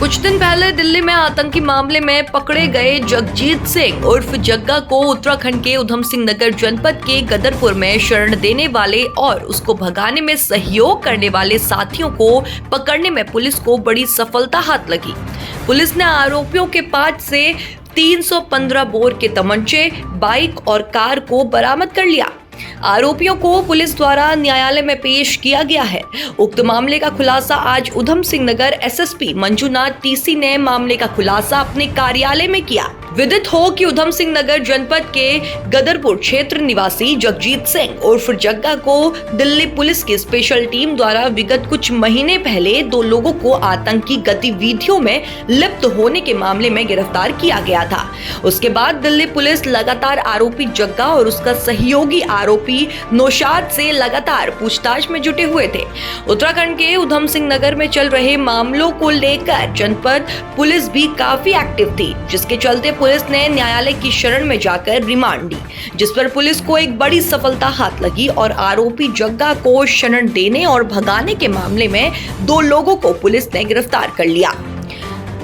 कुछ दिन पहले दिल्ली में आतंकी मामले में पकड़े गए जगजीत सिंह उर्फ जग्गा को उत्तराखंड के उधम सिंह नगर जनपद के गदरपुर में शरण देने वाले और उसको भगाने में सहयोग करने वाले साथियों को पकड़ने में पुलिस को बड़ी सफलता हाथ लगी। पुलिस ने आरोपियों के पास से 315 बोर के तमंचे, बाइक और कार को बरामद कर लिया। आरोपियों को पुलिस द्वारा न्यायालय में पेश किया गया है। उक्त मामले का खुलासा आज उधम सिंह नगर एसएसपी मंजूनाथ टीसी ने मामले का खुलासा अपने कार्यालय में किया। विदित हो कि उधम सिंह नगर जनपद के गदरपुर क्षेत्र निवासी जगजीत सिंह उर्फ जग्गा को दिल्ली पुलिस की स्पेशल टीम द्वारा विगत कुछ महीने पहले 2 लोगों को आतंकी गतिविधियों में लिप्त होने के मामले में गिरफ्तार किया गया था। उसके बाद दिल्ली पुलिस लगातार आरोपी जग्गा और उसका सहयोगी आरोपी नौशाद से लगातार पूछताछ में जुटे हुए थे। उत्तराखंड के उधम सिंह नगर में चल रहे मामलों को लेकर जनपद पुलिस भी काफी एक्टिव थी, जिसके चलते पुलिस ने न्यायालय की शरण में जाकर रिमांड ली, जिस पर पुलिस को एक बड़ी सफलता हाथ लगी और आरोपी जग्गा को शरण देने और भगाने के मामले में 2 लोगों को पुलिस ने गिरफ्तार कर लिया।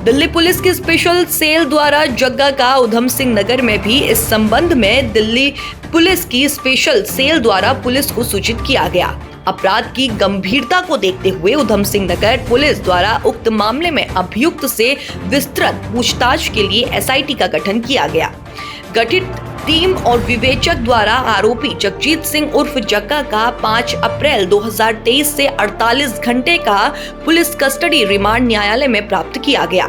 दिल्ली पुलिस की स्पेशल सेल द्वारा जग्गा का उधम सिंह नगर में भी इस संबंध में दिल्ली पुलिस की स्पेशल सेल द्वारा पुलिस को सूचित किया गया। अपराध की गंभीरता को देखते हुए उधम सिंह नगर पुलिस द्वारा उक्त मामले में अभियुक्त से विस्तृत पूछताछ के लिए एसआईटी का गठन किया गया। गठित टीम और विवेचक द्वारा आरोपी जगजीत सिंह उर्फ जग्गा का 5 अप्रैल 2023 से 48 घंटे का पुलिस कस्टडी रिमांड न्यायालय में प्राप्त किया गया।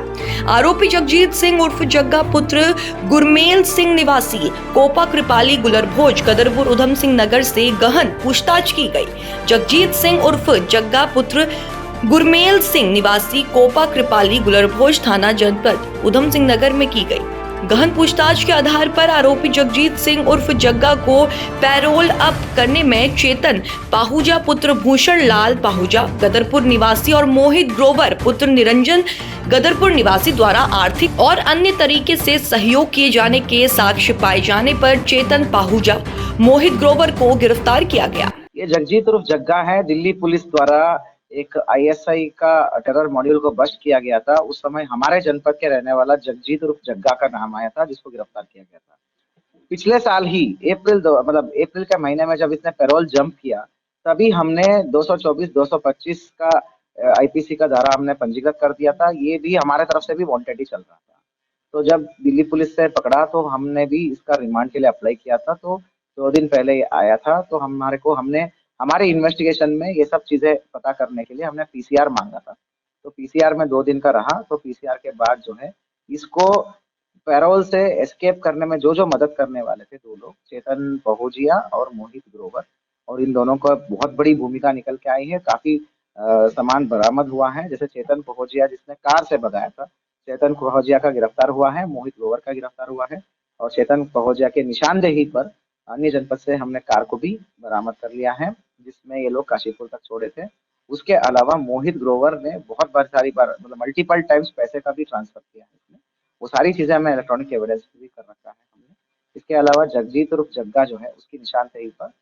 आरोपी जगजीत सिंह उर्फ जग्गा पुत्र गुरमेल सिंह निवासी कोपा कृपाली गुलरभोज गदरपुर उधम सिंह नगर से गहन पूछताछ की गई। जगजीत सिंह उर्फ जग्गा पुत्र गुरमेल सिंह निवासी कोपा कृपाली गुलरभोज थाना जनपद उधम सिंह नगर में की गई। गहन पूछताछ के आधार पर आरोपी जगजीत सिंह उर्फ जग्गा को पैरोल अप करने में चेतन पाहुजा पुत्र भूषण लाल पाहुजा गदरपुर निवासी और मोहित ग्रोवर पुत्र निरंजन गदरपुर निवासी द्वारा आर्थिक और अन्य तरीके से सहयोग किए जाने के साक्ष्य पाए जाने पर चेतन पाहुजा मोहित ग्रोवर को गिरफ्तार किया गया। ये जगजीत उर्फ जग्गा है। दिल्ली पुलिस द्वारा एक आईएसआई का टेरर मॉड्यूल को बस्ट किया गया था। उस समय हमारे जनपद के रहने वाला जगजीत उर्फ जग्गा का नाम आया था, जिसको गिरफ्तार किया गया था। पिछले साल ही अप्रैल के महीने में जब इसने पैरोल जंप किया, तभी हमने 224, 225 का आईपीसी का धारा हमने पंजीकृत कर दिया था। ये भी हमारे तरफ से भी वांटेड ही चल रहा था। तो जब दिल्ली पुलिस से पकड़ा तो हमने भी इसका रिमांड के लिए अप्लाई किया था। तो 2 दिन पहले ये आया था। तो हमने हमारे इन्वेस्टिगेशन में ये सब चीजें पता करने के लिए हमने पीसीआर मांगा था। तो पीसीआर में 2 दिन का रहा। तो पीसीआर के बाद जो है इसको पैरोल से एस्केप करने में जो मदद करने वाले थे 2 लोग, चेतन पहुजिया और मोहित ग्रोवर, और इन दोनों को बहुत बड़ी भूमिका निकल के आई है। काफी सामान बरामद हुआ है। जैसे चेतन पहुजिया जिसने कार से भगाया था, चेतन पहुजिया का गिरफ्तार हुआ है, मोहित ग्रोवर का गिरफ्तार हुआ है, और चेतन पहुजिया के निशानदेही पर अन्य जनपद से हमने कार को भी बरामद कर लिया है, जिसमें ये लोग काशीपुर तक छोड़े थे। उसके अलावा मोहित ग्रोवर ने बहुत सारी बार मल्टीपल टाइम्स पैसे का भी ट्रांसफर किया है इसने। वो सारी चीजें हमें इलेक्ट्रॉनिक एविडेंस भी कर रखा है हमने। इसके अलावा जगजीत उर्फ जग्गा जो है उसकी निशानदेही पर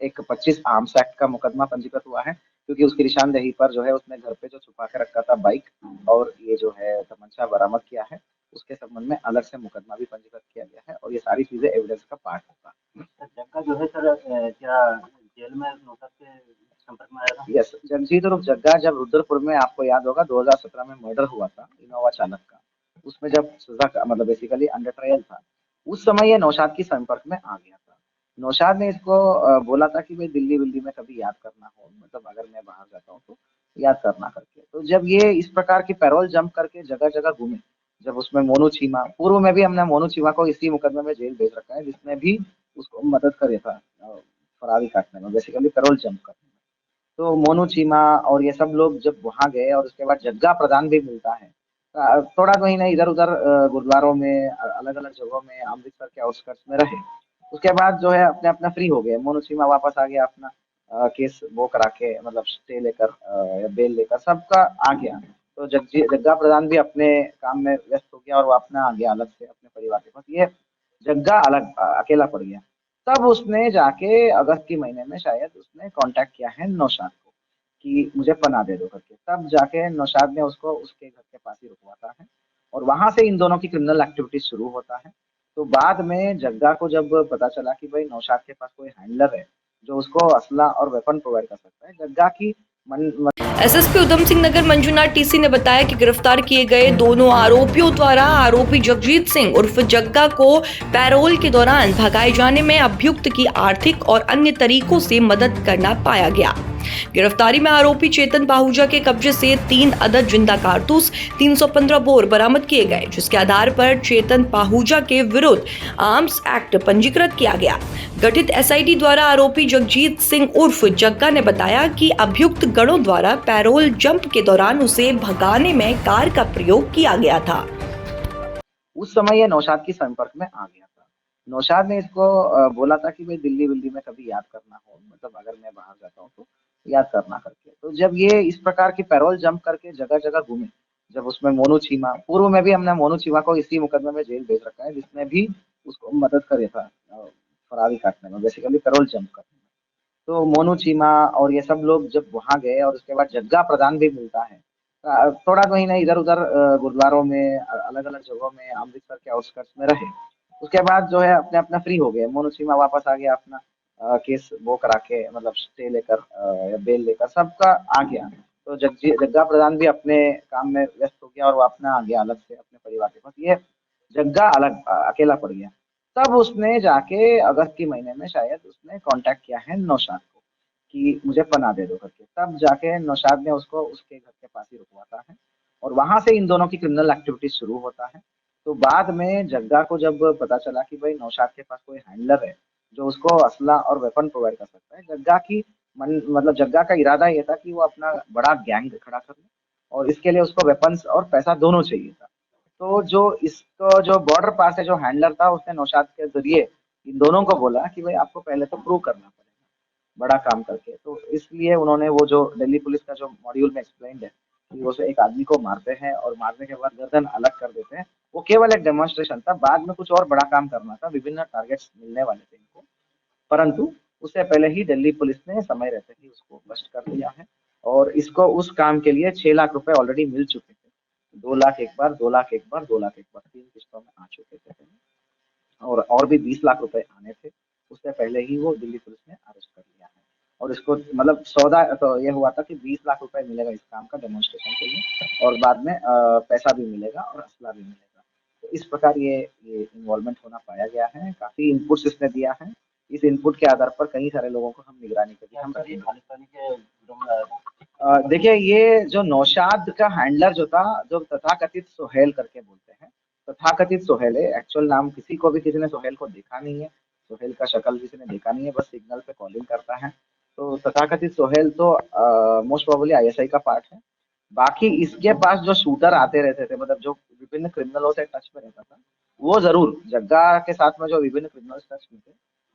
एक 25 आर्म्स एक्ट का मुकदमा पंजीकृत हुआ है, क्योंकि उसकी निशानदेही पर जो है उसने घर पे जो छुपा के रखा था बाइक और ये जो है तमंचा बरामद किया है, उसके संबंध में अलग से मुकदमा भी पंजीकृत किया गया है। और ये सारी चीजें एविडेंस का पार्ट होगा। जग्गा जो है सर, क्या जेल में नौशाद के संपर्क में आया था? यस, जगजीत उर्फ जग्गा जब रुद्रपुर में, आपको याद होगा 2017 में मर्डर हुआ था इनोवा चालक का, उसमें जब सजा का बेसिकली अंडर ट्रायल था, उस समय ये नौशाद की संपर्क में आ गया था। नौशाद ने इसको बोला था कि भाई दिल्ली में कभी याद करना हो, अगर मैं बाहर जाता हूँ तो याद करना करके। तो जब ये इस प्रकार की पैरोल जंप करके जगह जगह घूमे, जब उसमें मोनू चीमा, पूर्व में भी हमने मोनू चीमा को इसी मुकदमे में जेल भेज रखा है, जिसने भी उसको मदद करी था फरारी काटने में, बेसिकली पैरोल जंप करने में। तो मोनू चीमा और ये सब लोग जब वहां गए, और उसके बाद जग्गा प्रधान भी मिलता है थोड़ा कहीं ना इधर उधर गुरुद्वारों में, अलग अलग जगहों में, अमृतसर के आउटस्कर्ट्स में रहे। उसके बाद जो है अपने अपना फ्री हो गए। मोनू चीमा वापस आ गया, अपना केस वो करा के, स्टे लेकर या बेल लेकर सबका आ गया। तो जग्गा प्रधान भी अपने काम में व्यस्त हो गया और वो अपना आ गया अलग से अपने परिवार के पास। ये जग्गा अलग अकेला पड़ गया। तब उसने जाके अगस्त के महीने में शायद उसने कांटेक्ट किया है नौशाद को कि मुझे पनाह दे दो करके। तब जाके नौशाद ने उसको उसके घर के पास ही रुकवाता है और वहां से इन दोनों की क्रिमिनल एक्टिविटी शुरू होता है। तो बाद में जग्गा को जब पता चला कि भाई नौशाद के पास कोई हैंडलर है जो उसको असला और वेपन प्रोवाइड कर सकता है, जग्गा की एसएसपी उधम सिंह नगर मंजूनाथ टीसी ने बताया कि गिरफ्तार किए गए दोनों आरोपियों द्वारा आरोपी जगजीत सिंह उर्फ जग्गा को पैरोल के दौरान भगाए जाने में अभियुक्त की आर्थिक और अन्य तरीकों से मदद करना पाया गया। गिरफ्तारी में आरोपी चेतन पाहुजा के कब्जे से 3 अदद जिंदा कारतूस 315 बोर बरामद किए गए, जिसके आधार पर चेतन पाहुजा के विरुद्ध आर्म्स एक्ट पंजीकृत किया गया। गठित एसआईटी द्वारा आरोपी जगजीत सिंह उर्फ जग्गा ने बताया कि अभियुक्त गणों द्वारा पैरोल जंप के दौरान उसे भगाने में कार का प्रयोग किया गया था। उस समय ये नौशाद की संपर्क में आ गया था। नौशाद ने इसको बोला था कि भाई दिल्ली में कभी याद करना हो, मतलब अगर मैं बाहर जाता हूँ तो याद करना करके। तो जब ये इस प्रकार की पैरोल जंप करके जगह जगह घूमे, जब उसमें मोनू चीमा, पूर्व में भी हमने मोनू चीमा को इसी मुकदमे में जेल भेज रखा है, जिसने भी उसको मदद करी था फरारी काटने में, बेसिकली पैरोल जंप करने में। तो मोनू चीमा और ये सब लोग जब वहां गए और उसके बाद जग्गा प्रधान भी मिलता है, थोड़ा महीने इधर उधर गुरुद्वारों में अलग अलग जगहों में अमृतसर के आउटस्कर्ट्स में रहे। उसके बाद जो है अपने अपना फ्री हो गए। मोनू चीमा वापस आ गया अपना केस वो करा के, मतलब स्टे लेकर या बेल लेकर, सबका आ गया। तो जग्गा प्रधान भी अपने काम में व्यस्त हो गया और वो अपना आ गया अलग से अपने परिवार के पास। ये जग्गा अलग अकेला पड़ गया। तब उसने जाके अगस्त के महीने में शायद उसने कांटेक्ट किया है नौशाद को कि मुझे पनाह दे दो करके। तब जाके नौशाद ने उसको उसके घर के पास ही रुकवाता है और वहां से इन दोनों की क्रिमिनल एक्टिविटी शुरू होता है। तो बाद में जग्गा को जब पता चला कि भाई नौशाद के पास कोई हैंडलर है जो उसको असला और वेपन प्रोवाइड कर सकता है, मतलब जग्गा का इरादा ये था कि वो अपना बड़ा गैंग खड़ा कर ले और इसके लिए उसको वेपन्स और पैसा दोनों चाहिए था। तो जो बॉर्डर पास है जो हैंडलर था, उसने नौशाद के जरिए इन दोनों को बोला कि भाई आपको पहले तो प्रूव करना पड़ेगा बड़ा काम करके। तो इसलिए उन्होंने वो जो दिल्ली पुलिस का जो मॉड्यूल में एक्सप्लेन्ड है कि वो एक आदमी को मारते हैं और मारने के बाद गर्दन अलग कर देते हैं, वो केवल एक डेमोन्स्ट्रेशन था। बाद में कुछ और बड़ा काम करना था, विभिन्न टारगेट्स मिलने वाले थे इनको, परंतु उससे पहले ही दिल्ली पुलिस ने समय रहते ही उसको बस्ट कर लिया है और इसको उस काम के लिए 6 लाख रुपए ऑलरेडी मिल चुके थे। 2 लाख एक बार, 2 लाख एक बार, 2 लाख एक बार, 3 किस्तों में आ चुके थे और भी 20 लाख रुपए आने थे। उससे पहले ही वो दिल्ली पुलिस ने अरेस्ट कर लिया है और इसको मतलब सौदा तो ये हुआ था कि 20 लाख रुपए मिलेगा इस काम का डेमोन्स्ट्रेशन के लिए और बाद में पैसा भी मिलेगा और असला भी मिलेगा। तो इस प्रकार ये इन्वॉल्वमेंट होना पाया गया है। काफी इनपुट्स इसने दिया है। इस इनपुट के आधार पर कई सारे लोगों को हम निगरानी करके हम खालिस्तानी के विरुद्ध में आया था। देखिए, ये जो नौशाद का हैंडलर जो था, जो तथाकथित सोहेल करके बोलते हैं, तथाकथित सोहेल है, एक्चुअल नाम किसी ने सोहेल को देखा नहीं है, सोहेल का शक्ल किसी ने देखा नहीं है, बस सिग्नल पे कॉलिंग करता है। तो तथाकथित सोहेल तो मोस्ट प्रोबेबली आईएसआई का पार्ट है। बाकी इसके पास जो शूटर आते रहते थे, मतलब जो विभिन्न क्रिमिनलों से टच में रहता था, वो जरूर जग्गा के साथ में जो विभिन्न क्रिमिनल्स टच में थे,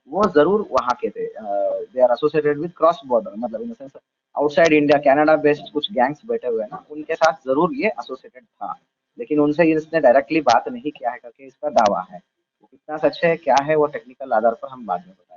वो जरूर वहाँ के थे। They are associated with cross border, मतलब in the sense outside India, Canada based कुछ गैंग्स बैठे हुए हैं ना, उनके साथ जरूर ये एसोसिएटेड था, लेकिन उनसे इसने डायरेक्टली बात नहीं किया है करके इसका दावा है। वो कितना सच है क्या है वो टेक्निकल आधार पर हम बाद में बताएंगे।